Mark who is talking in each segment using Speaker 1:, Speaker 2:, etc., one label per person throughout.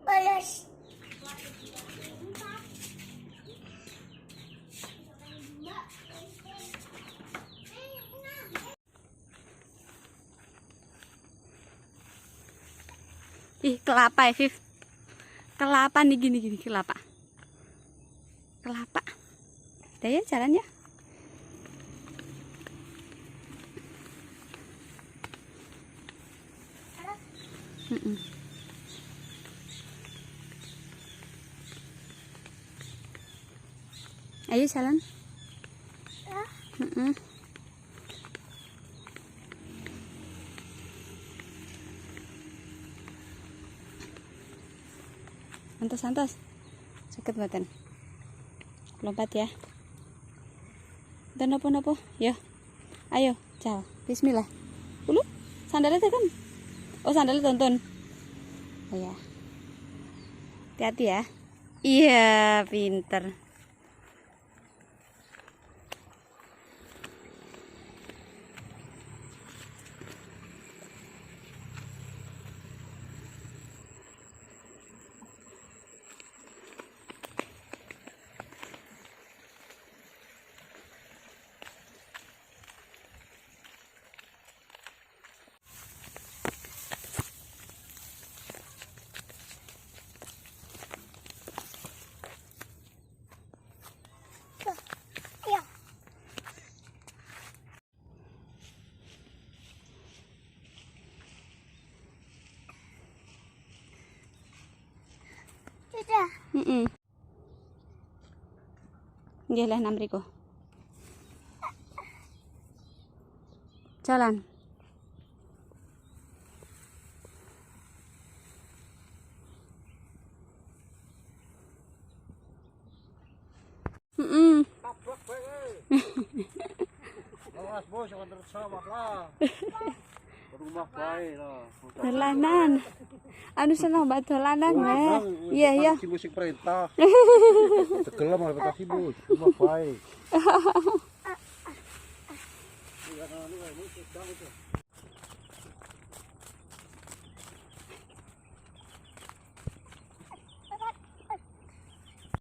Speaker 1: Balas.
Speaker 2: Ih, kelapa ya, Viv. Kelapa nih, gini kelapa. Kelapa. Udah ya, jalan ya. Ayo jalan. Santos, sakit badan. Lompat ya. Dan nopo. Yo. Ayo, cal. Bismillah. Ulu, sandalnya tekan. Oh, sandalnya tonton. Oh ya. Hati-hati ya. Iya, pinter.
Speaker 1: Sudah.
Speaker 2: Jalan Amriko. Jalan.
Speaker 3: Awas bos, jangan tersawak lah. Rumah baik lah.
Speaker 2: Dolanan. Anu seneng mbak dolanan ya. Iya.
Speaker 3: Si musik perintah. Tegelam oleh kata si bos. Rumah baik.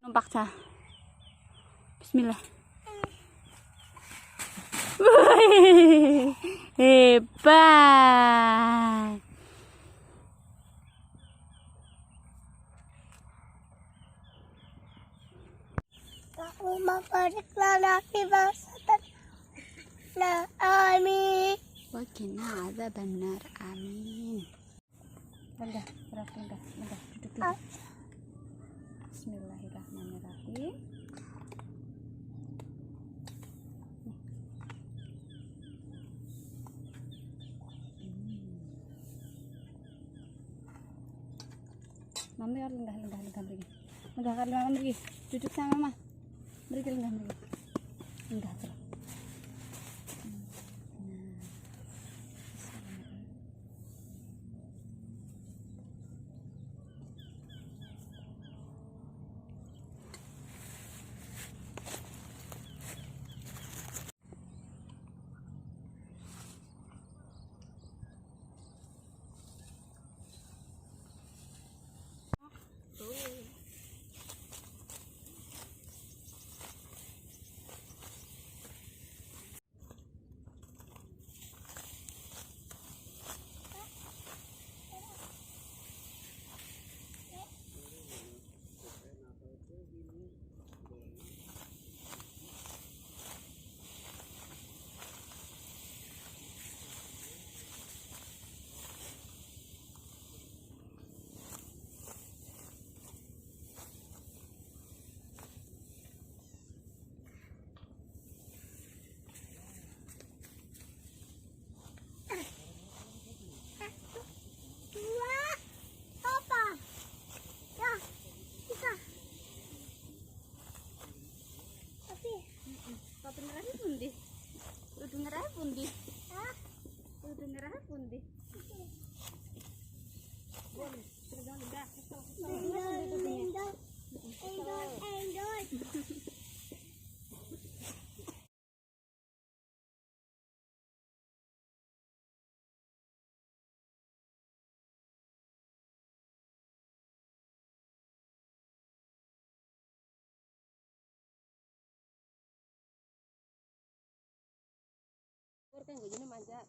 Speaker 2: Numpak cah. Bismillah. Hebat.
Speaker 1: Allahumma barik lana fi basatina. Amin.
Speaker 2: Wa qina adzabannar. Amin. Rendah, duduk dulu. Bismillahirrahmanirrahim. Mami harus lenggah pergi. Lenggah kali mama pergi. Duduk sama mama. Pergi lenggah. Lenggah terus. Kan gajahnya manjat.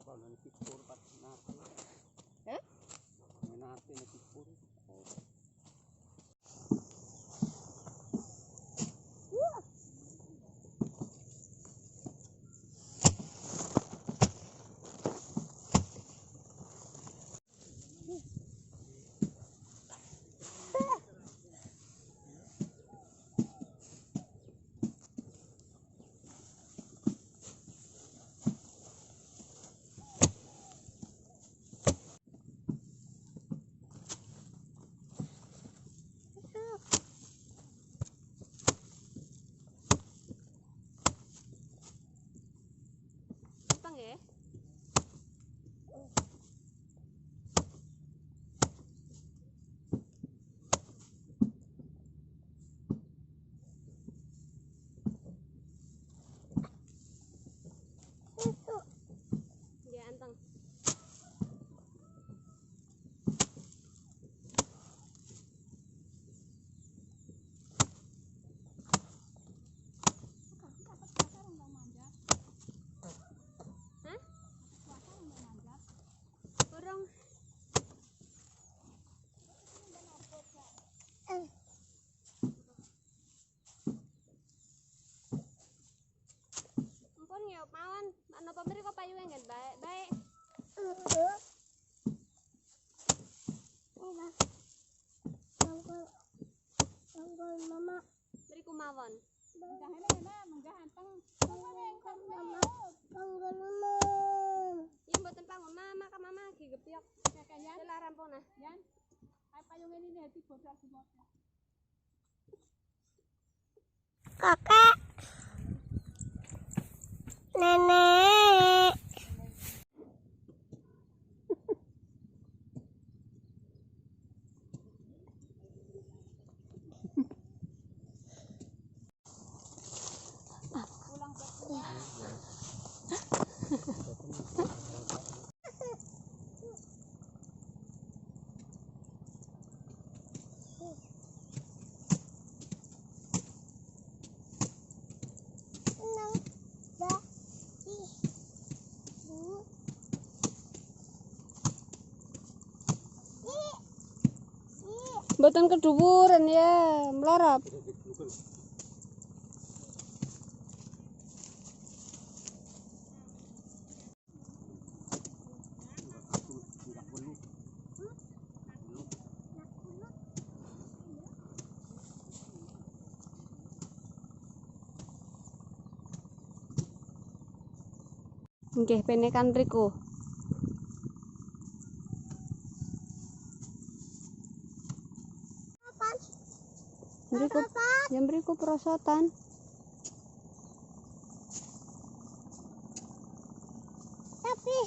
Speaker 3: Kalau nanti pur pas nanti.
Speaker 2: Eh?
Speaker 3: Nanti nanti pur.
Speaker 2: Gampang ya? Ya, anteng. Hah? Kurang. Ampun ya, mawon. Ano pa beri ko payungan kan baik.
Speaker 1: Mama.
Speaker 2: Beri ko mawon. Iya mboten pangun mama ka mama gigepyok. Kakek larang pona. Yan. Ay payungan ini hati bocah semua.
Speaker 1: Kakak. Nenek.
Speaker 2: Mboten keduwuran ya, melorot. Nggih penekan riku. Beriku, yang beriku perosotan.
Speaker 1: Tapi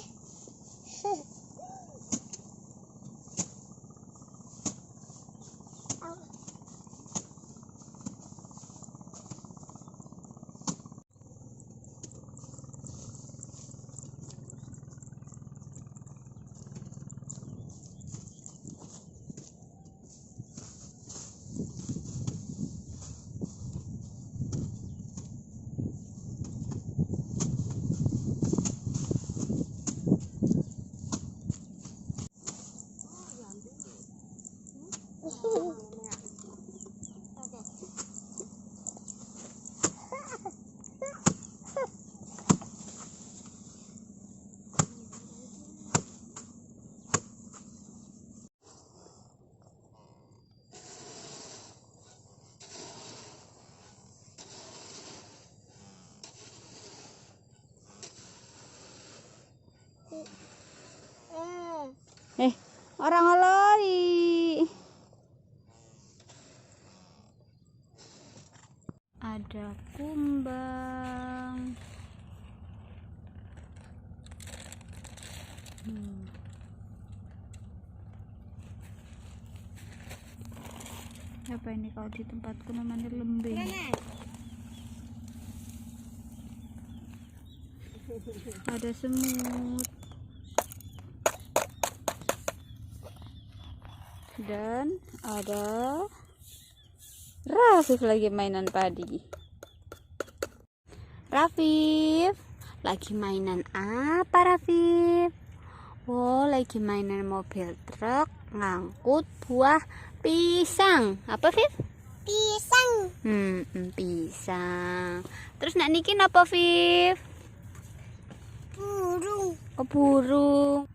Speaker 2: Orang oloi. Ada kumbang. Apa ini kalau di tempatku namanya lembing. Ada semut. Dan ada Rafif lagi mainan padi. Rafif, lagi mainan apa Rafif? Oh, lagi mainan mobil truk ngangkut buah pisang. Apa, Viv?
Speaker 1: Pisang.
Speaker 2: Pisang. Terus nak niki napa, Viv?
Speaker 1: Burung.
Speaker 2: Oh, burung.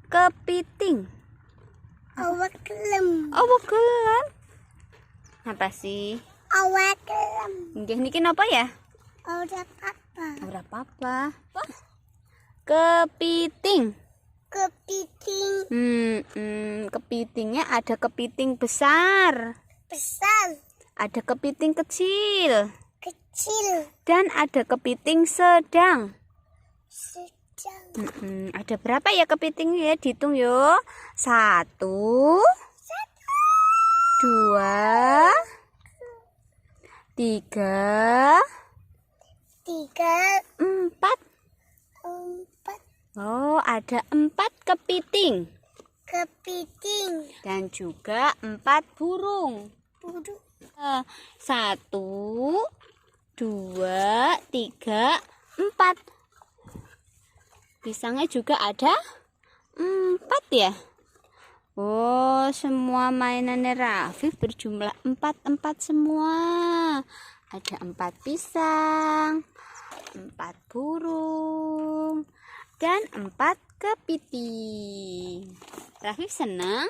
Speaker 2: Kepiting.
Speaker 1: Awak kelem.
Speaker 2: Oh, gelem. Apa sih?
Speaker 1: Awak kelem.
Speaker 2: Nggih niki napa ya?
Speaker 1: Ora apa.
Speaker 2: Ora apa-apa. Kepiting.
Speaker 1: Kepiting.
Speaker 2: Kepitingnya ada kepiting besar,
Speaker 1: Besar.
Speaker 2: ada kepiting kecil,
Speaker 1: Kecil.
Speaker 2: dan ada kepiting sedang.
Speaker 1: Sedang.
Speaker 2: Ada berapa ya kepitingnya ya? Dihitung yuk. 1, 2, 3,
Speaker 1: 3,
Speaker 2: 4.
Speaker 1: 4.
Speaker 2: Oh, ada 4 kepiting.
Speaker 1: Kepiting.
Speaker 2: Dan juga 4 burung.
Speaker 1: Burung.
Speaker 2: 1, 2, 3, 4. Pisangnya juga ada 4 ya. Oh, semua mainannya Rafif berjumlah 4 semua. Ada 4 pisang, 4 burung, dan 4 kepiting. Rafif senang?